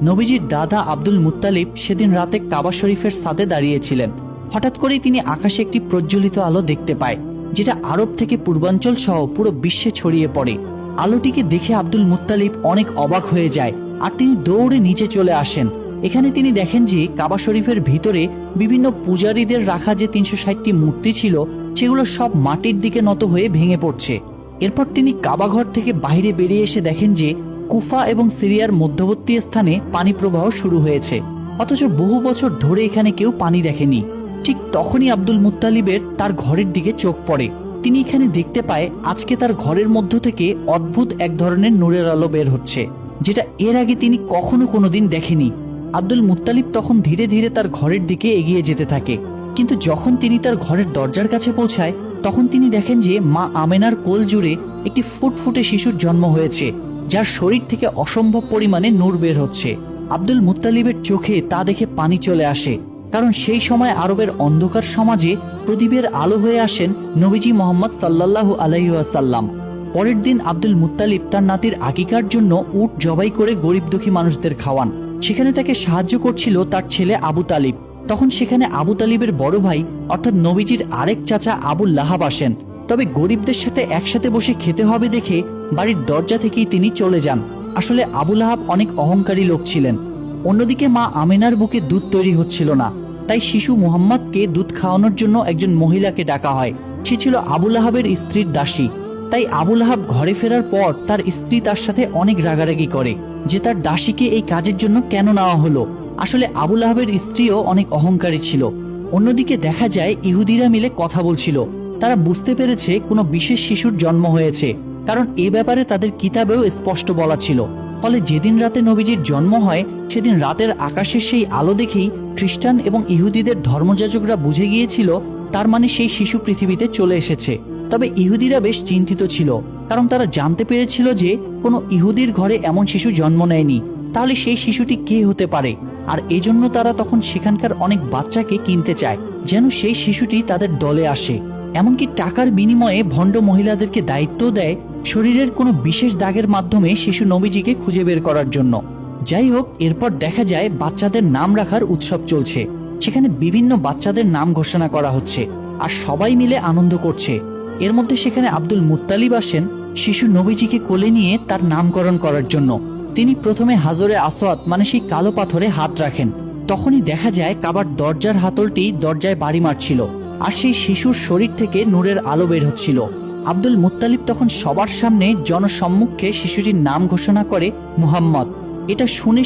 নবীজির দাদা Abdul Muttalib সেদিন রাতে কাবা শরীফের ছাদে দাঁড়িয়েছিলেন। হঠাৎ করেই তিনি আকাশে একটি প্রজ্বলিত আলো দেখতে পায়, যেটা আরব থেকে পূর্বাঞ্চল সহ পুরো বিশ্বে ছড়িয়ে পড়ে। আলোটিকে দেখে আব্দুল মুত্তালিব অনেক অবাক হয়ে যায়, আর তিনি দৌড়ে নিচে চলে আসেন। এখানে তিনি দেখেন যে কাবা শরীফের ভিতরে বিভিন্ন পূজারীদের রাখা যে ৩৬০টি মূর্তি ছিল, সেগুলো সব মাটির দিকে নত হয়ে ভেঙে পড়ছে। এরপর তিনি কাবাঘর থেকে বাইরে বেরিয়ে এসে দেখেন যে কুফা এবং সিরিয়ার মধ্যবর্তী স্থানে পানি প্রবাহ শুরু হয়েছে, অথচ বহু বছর ধরে এখানে কেউ পানি দেখেনি। ঠিক তখনই আব্দুল মুত্তালিবের তার ঘরের দিকে চোখ পড়ে। তিনি এখানে দেখতে পায় আজকে তার ঘরের মধ্য থেকে অদ্ভুত এক ধরনের নূরের আলো বের হচ্ছে, যেটা এর আগে তিনি কখনো কোনোদিন দেখেনি। আব্দুল মুত্তালিব তখন ধীরে ধীরে তার ঘরের দিকে এগিয়ে যেতে থাকে, কিন্তু যখন তিনি তার ঘরের দরজার কাছে পৌঁছায় তখন তিনি দেখেন যে মা আমেনার কোল জুড়ে একটি ফুটফুটে শিশুর জন্ম হয়েছে, যার শরীর থেকে অসম্ভব পরিমাণে নূর বের হচ্ছে। আব্দুল মুত্তালিবের চোখে তা দেখে পানি চলে আসে, কারণ সেই সময় আরবের অন্ধকার সমাজে প্রদীপের আলো হয়ে আসেন নবীজি মোহাম্মদ সাল্লাল্লাহু আলাইহি ওয়াসাল্লাম। পরের দিন আব্দুল মুত্তালিব তার নাতির আকিকার জন্য উট জবাই করে গরিব দুঃখী মানুষদের খাওয়ান। সেখানে তাকে সাহায্য করছিল তার ছেলে আবু তালিব। তখন সেখানে আবু তালিবের বড় ভাই অর্থাৎ নবীজির আরেক চাচা আবুল লাহাব আসেন। তবে গরিবদের সাথে একসাথে বসে খেতে হবে দেখে বাড়ির দরজা থেকেই তিনি চলে যান। আসলে আবু লাহাব অনেক অহংকারী লোক ছিলেন। অন্যদিকে মা আমেনার বুকে দুধ তৈরি হচ্ছিল না, তাই শিশু মুহাম্মদকে দুধ খাওয়ানোর জন্য একজন মহিলাকে ডাকা হয়। সে ছিল আবু লাহাবের স্ত্রীর দাসী। তাই আবু লাহাব ঘরে ফেরার পর তার স্ত্রী তার সাথে অনেক রাগারাগি করে যে তার দাসীকে এই কাজের জন্য কেন নেওয়া হলো। আসলে আবু লাহাবের স্ত্রীও অনেক অহংকারী ছিল। অন্যদিকে দেখা যায় ইহুদিরা মিলে কথা বলছিল। তারা বুঝতে পেরেছে কোনো বিশেষ শিশুর জন্ম হয়েছে, কারণ এ ব্যাপারে তাদের কিতাবেও স্পষ্ট বলা ছিল। ফলে যেদিন রাতে নবীজির জন্ম হয় সেদিন রাতের আকাশের সেই আলো দেখেই খ্রিস্টান এবং ইহুদিদের ধর্মযাজকরা বুঝে গিয়েছিল তার মানে সেই শিশু পৃথিবীতে চলে এসেছে। তবে ইহুদিরা বেশ চিন্তিত ছিল, কারণ তারা জানতে পেরেছিল যে কোনো ইহুদির ঘরে এমন শিশু জন্ম নেয়নি। তাহলে সেই শিশুটি কে হতে পারে? আর এজন্য তারা তখন সেখানকার অনেক বাচ্চাকে কিনতে চায়, যেন সেই শিশুটি তাদের দলে আসে। এমনকি টাকার বিনিময়ে ভণ্ড মহিলাদেরকে দায়িত্ব দেয় শরীরের কোনো বিশেষ দাগের মাধ্যমে শিশু নবীজিকে খুঁজে বের করার জন্য। যাই হোক, এরপর দেখা যায় বাচ্চাদের নাম রাখার উৎসব চলছে। সেখানে বিভিন্ন বাচ্চাদের নাম ঘোষণা করা হচ্ছে, আর সবাই মিলে আনন্দ করছে। এর মধ্যে সেখানে আব্দুল মুত্তালিব আসেন শিশু নবীজিকে কোলে নিয়ে তার নামকরণ করার জন্য। তিনি প্রথমে হাজরে আসওয়াদ মানে সেই কালো পাথরে হাত রাখেন। তখনই দেখা যায় কাবার দরজার হাতলটি দরজায় বাড়ি মারছিল, আর সেই শিশুর শরীর থেকে নূরের আলো বের হচ্ছিল। আব্দুল মুত্তালিব তখন সবার সামনে জনসম্মুখে শিশুটির নাম ঘোষণা করে মুহাম্মদ। এটা শুনে